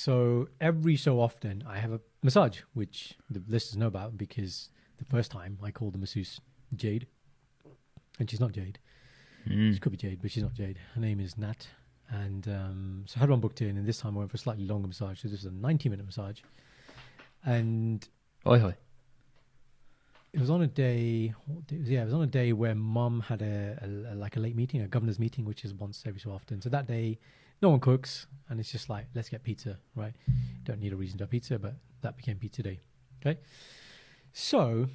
So every so often I have a massage, which the listeners know about because the first time I called the masseuse Jade, and she's not Jade. She could be Jade, but she's not Jade. Her name is Nat. And so I had one booked in, and this time I went for a slightly longer massage. So this was a 90-minute massage. And it was on a day, it was on a day where Mum had a late meeting, a governor's meeting, which is once every so often. So that day, no one cooks, and it's just like, let's get pizza, right? Don't need a reason to have pizza, but that became pizza day, okay? So,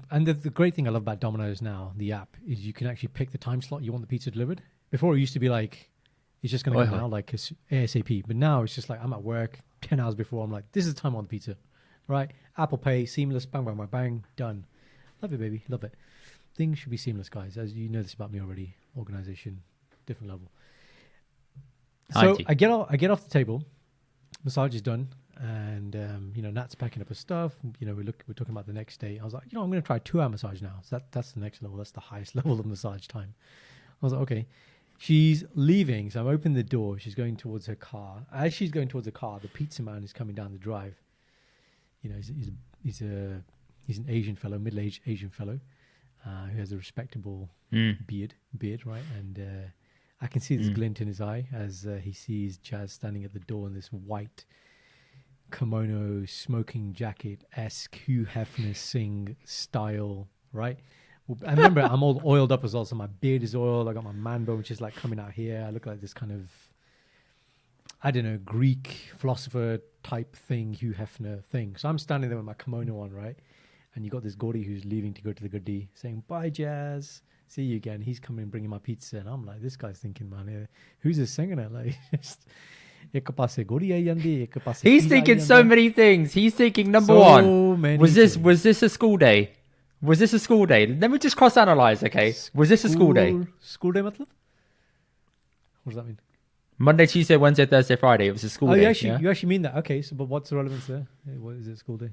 and the great thing I love about Domino's now, the app, is you can actually pick the time slot you want the pizza delivered. Before it used to be like, it's just going to come out like ASAP. But now it's just like, I'm at work 10 hours before, I'm like, this is the time I want the pizza, right? Apple Pay, seamless, bang, bang, bang, bang, done. Love it, baby. Love it. Things should be seamless, guys. As you know this about me already. Organization, different level. So I get off the table. Massage is done. And, Nat's packing up her stuff. We're talking about the next day. I was like, I'm going to try a 2-hour massage now. So that's the next level. That's the highest level of massage time. I was like, okay. She's leaving. So I'm opening the door. She's going towards her car. As she's going towards the car, the pizza man is coming down the drive. He's an Asian fellow, middle-aged Asian fellow, who has a respectable beard, right? And I can see this glint in his eye as he sees Jazz standing at the door in this white kimono, smoking jacket-esque Hugh Heffner Singh style, right? I remember I'm all oiled up as well, so my beard is oiled. I got my man bone, which is like coming out here. I look like this kind of, I don't know, Greek philosopher type thing, Hugh Hefner thing. So I'm standing there with my kimono on, right? And you got this Gordy who's leaving to go to the Goodie saying, bye, Jazz. See you again. He's coming bringing my pizza. And I'm like, this guy's thinking, man, who's this singing it? Like, he's thinking so many things. He's thinking, number one, was this a school day? Was this a school day? Let me just cross-analyze, okay? Was this a school day? School day, matlab? What does that mean? Monday, Tuesday, Wednesday, Thursday, Friday. It was a school day. You actually mean that? Okay, so but what's the relevance there? What is it, school day?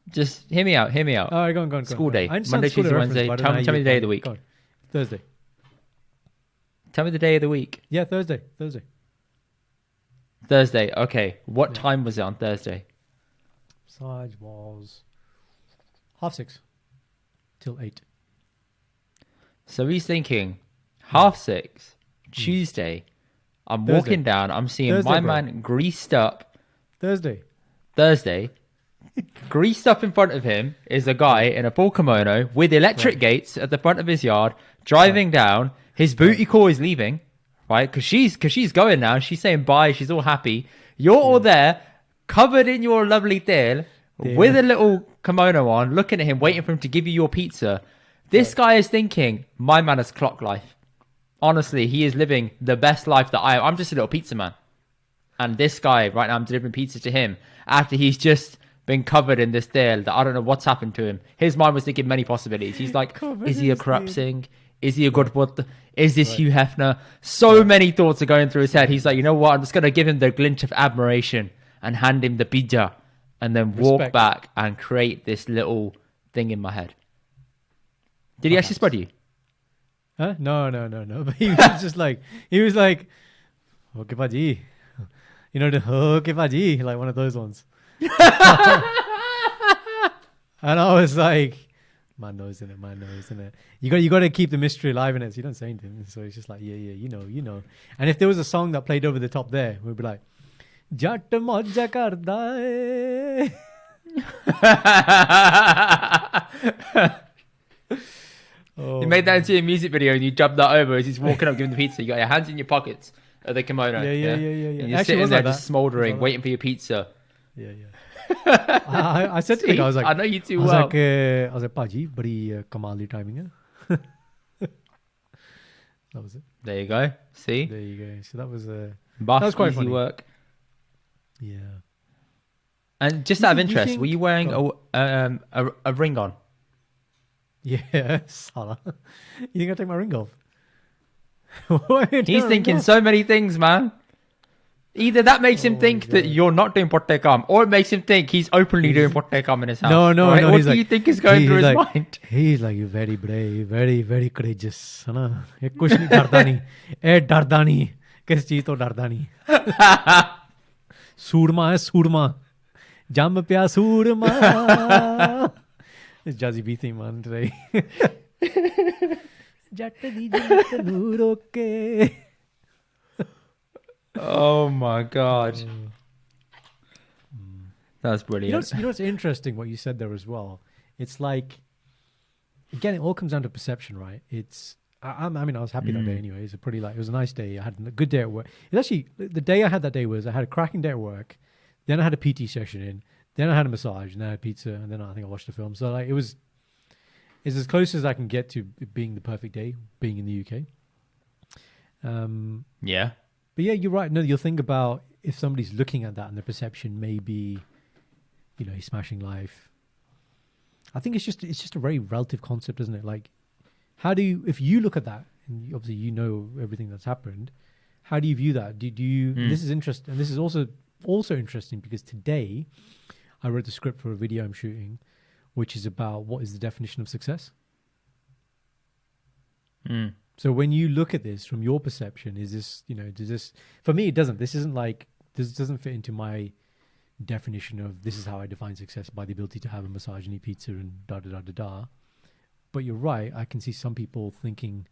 Just hear me out. All right, go on. School day. Monday, Tuesday, Wednesday. Tell me the day of the week. Thursday. Tell me the day of the week. Yeah, Thursday. Thursday. Okay. What time was it on Thursday? Massage was 6:30 till 8. So he's thinking 6:30 Tuesday. I'm walking down. I'm seeing Thursday, man greased up. Thursday. Greased up in front of him is a guy in a full kimono with electric gates at the front of his yard, driving down. His booty call is leaving, right? Because she's going now. She's saying bye. She's all happy. You're all there, covered in your lovely tail, with a little kimono on, looking at him, waiting for him to give you your pizza. This guy is thinking, my man has clock life. Honestly, he is living the best life that I'm just a little pizza man. And this guy, right now, I'm delivering pizza to him after he's just been covered in this tail that I don't know what's happened to him. His mind was thinking many possibilities. He's like, is he a corrupt Singh? Is he a good what? Is this Hugh Hefner? So many thoughts are going through his head. He's like, you know what? I'm just going to give him the glint of admiration and hand him the pizza and then walk back and create this little thing in my head. Did he actually spud you? Huh? No. But he was just like, okay, Paji. You know, the okay, Paji, like one of those ones. And I was like, man knows in it. You got to keep the mystery alive in it. So you don't say anything. So it's just like, yeah, you know. And if there was a song that played over the top there, we'd be like, Jat Majja Karda hai. You made that into a music video and you dubbed that over as he's walking up giving the pizza. You got your hands in your pockets of the kimono. Yeah. And you're sitting there just smouldering, waiting for your pizza. Yeah. I said to the guy, I was like, I know you too well. I was like, Paji, badi kamal di timing hai. That was it. There you go. See? There you go. So that was quite easy funny work. Yeah. And just out of interest, were you wearing a ring on? Yeah, Salah. You think I take my ring off? He's thinking so many things, man. Either that makes him think that you're not doing Pottekam, or it makes him think he's openly doing Pottekam in his house. No. Right? What do you think is going through his mind? He's like, you're very brave, very, very courageous. Kuch nahi darda nahi. Darda nahi. Kis cheez to darda nahi. Surma hai surma. Jam pya surma. It's Jazzy B theme man today. Jack di jannat nu roke. Oh my god, that's brilliant. You know what's interesting what you said there as well. It's like, again, it all comes down to perception, right? I mean, I was happy that day anyway. It was a nice day. I had a good day at work. It's actually, the day I had that day was I had a cracking day at work. Then I had a PT session in. Then I had a massage. And then I had pizza. And then I think I watched a film. So like it's as close as I can get to it being the perfect day, being in the UK. Yeah. But yeah, you're right. No, you'll think about if somebody's looking at that and their perception may be, he's smashing life. I think it's just a very relative concept, isn't it? Like, if you look at that, and obviously you know everything that's happened, how do you view that? Do you? This is interesting, and this is also interesting because today I wrote the script for a video I'm shooting, which is about what is the definition of success. So when you look at this from your perception, is this, does this, for me, it doesn't. This doesn't fit into my definition of this is how I define success, by the ability to have a massage and eat pizza and da da da da da. But you're right. I can see some people thinking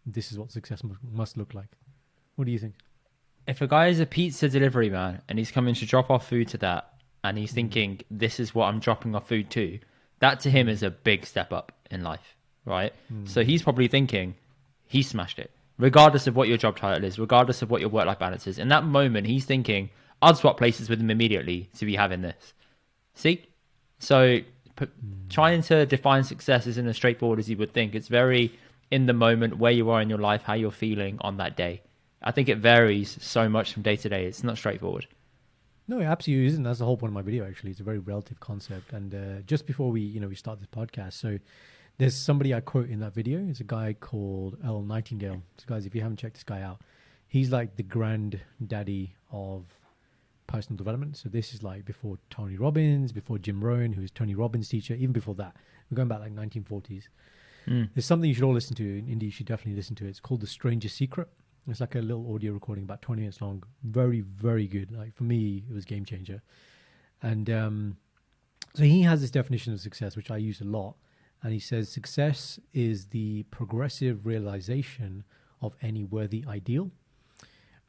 this is what success must look like. What do you think? If a guy is a pizza delivery man and he's coming to drop off food to that, and he's thinking this is what I'm dropping off food to, that to him is a big step up in life. Right? So he's probably thinking he smashed it, regardless of what your job title is, regardless of what your work-life balance is. In that moment, he's thinking, I'd swap places with him immediately to be having this. See? So trying to define success isn't as straightforward as you would think. It's very in the moment, where you are in your life, how you're feeling on that day. I think it varies so much from day to day. It's not straightforward. No, it absolutely isn't. That's the whole point of my video, actually. It's a very relative concept. And just before we start this podcast, so there's somebody I quote in that video. It's a guy called Earl Nightingale. So guys, if you haven't checked this guy out, he's like the granddaddy of personal development. So this is like before Tony Robbins, before Jim Rohn, who was Tony Robbins' teacher, even before that. We're going back like 1940s. There's something you should all listen to. In Indy, you should definitely listen to it. It's called The Stranger's Secret. It's like a little audio recording, about 20 minutes long. Very, very good. Like for me, it was a game changer. And so he has this definition of success, which I use a lot. And he says success is the progressive realization of any worthy ideal.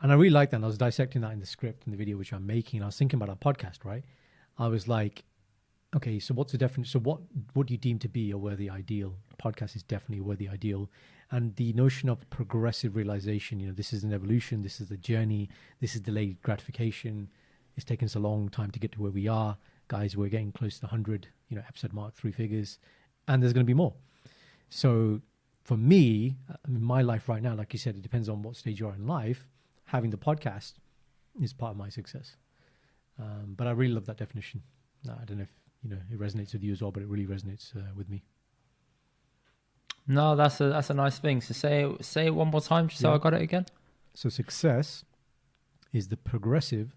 And I really like that. And I was dissecting that in the script in the video which I'm making. And I was thinking about our podcast, right? I was like, okay, so what's the definition? So what do you deem to be a worthy ideal? Podcast is definitely a worthy ideal. And the notion of progressive realization, this is an evolution, this is the journey, this is delayed gratification. It's taken us a long time to get to where we are. Guys, we're getting close to 100, episode mark, 3 figures. And there's going to be more. So for me, in my life right now, like you said, it depends on what stage you are in life. Having the podcast is part of my success. But I really love that definition. I don't know if it resonates with you as well, but it really resonates with me. No, that's a nice thing. So say it one more time, just so I got it again. So success is the progressive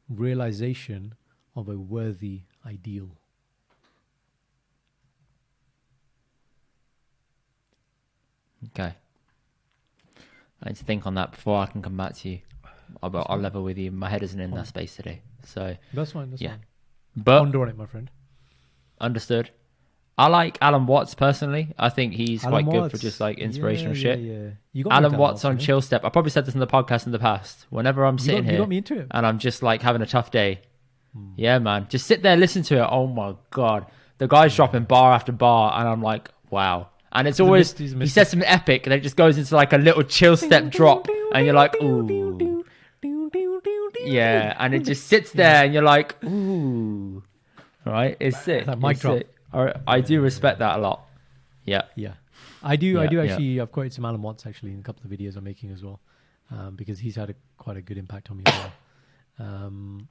realization of a worthy ideal. Okay. I need to think on that before I can come back to you. I'll level with you. My head isn't in that space today. So that's fine. That's fine. But ponder on it, my friend. Understood. I like Alan Watts personally. I think he's quite good for just like inspirational shit. Yeah. You got Alan Watts on Chill Step. I probably said this in the podcast in the past. Whenever I'm sitting here you got me into it. And I'm just like having a tough day. Yeah, man. Just sit there, listen to it. Oh my God. The guy's dropping bar after bar and I'm like, wow. And it's always, he says something epic and it just goes into like a little chill step drop and you're like, ooh. Yeah, and it just sits there and you're like, ooh. Right? It's sick. That mic drop. I do respect that a lot. Yeah. Yeah. I do actually, I've quoted some Alan Watts actually in a couple of videos I'm making as well, because he's had quite a good impact on me as well. And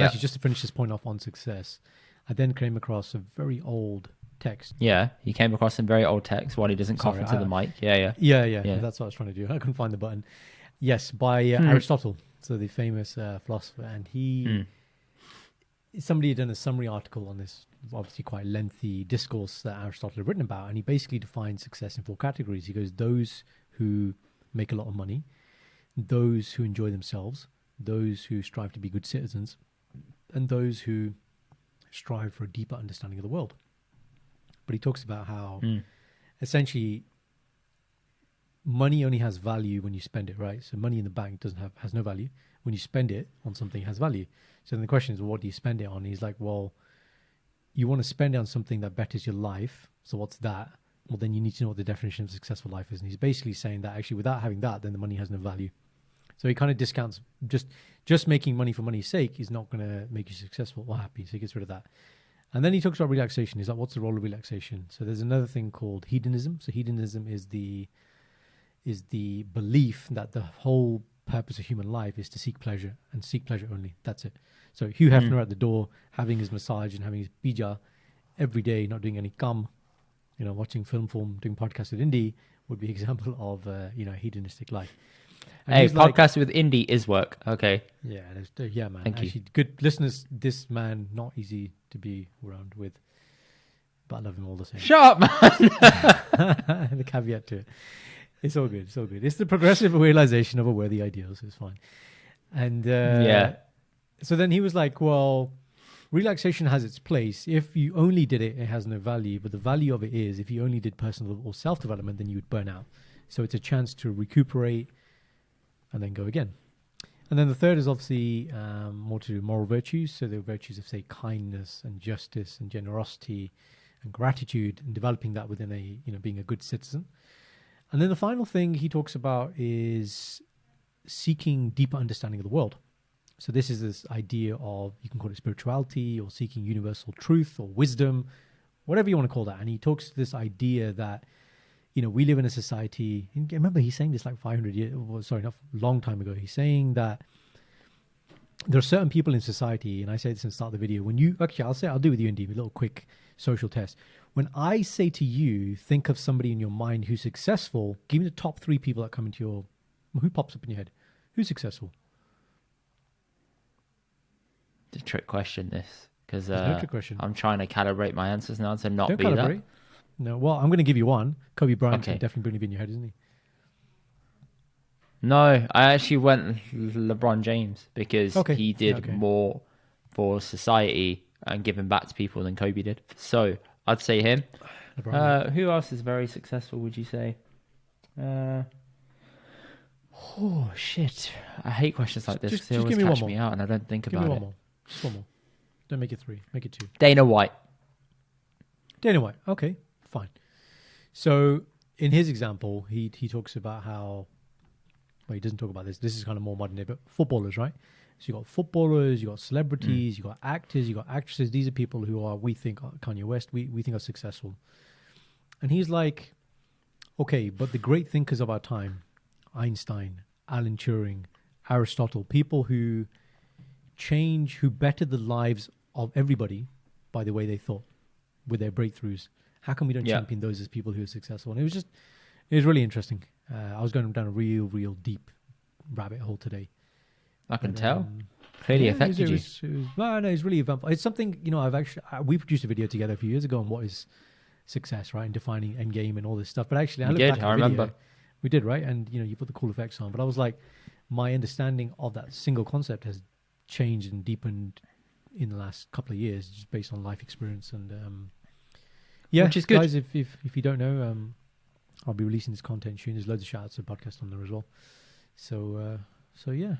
actually, just to finish this point off on success, I then came across a very old text. Yeah, he came across some very old text while he doesn't cough into the mic. Yeah. That's what I was trying to do. I couldn't find the button. Yes, by Aristotle, so the famous philosopher, and somebody had done a summary article on this obviously quite lengthy discourse that Aristotle had written about, and he basically defined success in 4 categories. He goes, those who make a lot of money, those who enjoy themselves, those who strive to be good citizens, and those who strive for a deeper understanding of the world. But he talks about how essentially money only has value when you spend it, right? So money in the bank has no value. When you spend it on something, it has value. So then the question is, well, what do you spend it on? And he's like, well, you want to spend it on something that betters your life. So what's that? Well, then you need to know what the definition of a successful life is. And he's basically saying that actually without having that, then the money has no value. So he kind of discounts just making money for money's sake is not going to make you successful or happy. So he gets rid of that. And then he talks about relaxation. He's like, what's the role of relaxation? So there's another thing called hedonism. So hedonism is the belief that the whole purpose of human life is to seek pleasure and seek pleasure only. That's it. So Hugh Heffner at the door, having his massage and having his bija every day, not doing any cum, watching film form, doing podcasts with Indy would be an example of, hedonistic life. And hey, podcast with Indy is work. Okay. Yeah, man. Thank Actually, you. good listeners. This man, not easy to be around with, but I love him all the same. Shut up, man. The caveat to it. It's all good. It's all good. It's the progressive realization of a worthy ideal, so it's fine. And so then he was like, well, relaxation has its place. If you only did it, it has no value. But the value of it is if you only did personal or self-development, then you would burn out. So it's a chance to recuperate and then go again. And then the third is obviously more to do with moral virtues. So the virtues of, say, kindness and justice and generosity and gratitude, and developing that within being a good citizen. And then the final thing he talks about is seeking deeper understanding of the world. So this is this idea of, you can call it spirituality or seeking universal truth or wisdom, whatever you want to call that. And he talks to this idea that, we live in a society. Remember, he's saying this like 500 years, not long time ago. He's saying that there are certain people in society, and I say this in the start of the video, I'll do with you, Indy, a little quick social test. When I say to you, think of somebody in your mind who's successful, give me the top 3 people that come into who pops up in your head? Who's successful? It's a trick question, this, because no trick question. I'm trying to calibrate my answers now to not Don't be calibrate. that. No, well, I'm going to give you one. Kobe Bryant Okay. can definitely be in your head, isn't he? No, I actually went LeBron James because he did more for society and giving back to people than Kobe did. So I'd say him. Who else is very successful, would you say? Oh, shit. I hate questions like this because they always catch me out and I don't think about it. More. Just one more. Don't make it 3. Make it 2. Dana White. Okay, fine. So in his example, he talks about how, well, he doesn't talk about this. This is kind of more modern day, but footballers, right? So you got footballers, you got celebrities, you got actors, you got actresses. These are people who are, we think, Kanye West, we think are successful. And he's like, okay, but the great thinkers of our time, Einstein, Alan Turing, Aristotle, people who bettered the lives of everybody by the way they thought with their breakthroughs. How come we don't champion those as people who are successful? And it was really interesting. I was going down a real deep rabbit hole today. I can tell. Clearly affected you. It's really eventful. It's something, we produced a video together a few years ago on what is success, right? And defining endgame and all this stuff. But actually, I remember. We did, right? And, you put the cool effects on. But I was like, my understanding of that single concept has changed and deepened in the last couple of years, just based on life experience. And, which is good. Guys, if you don't know, I'll be releasing this content soon. There's loads of shout outs to the podcast on there as well. So yeah.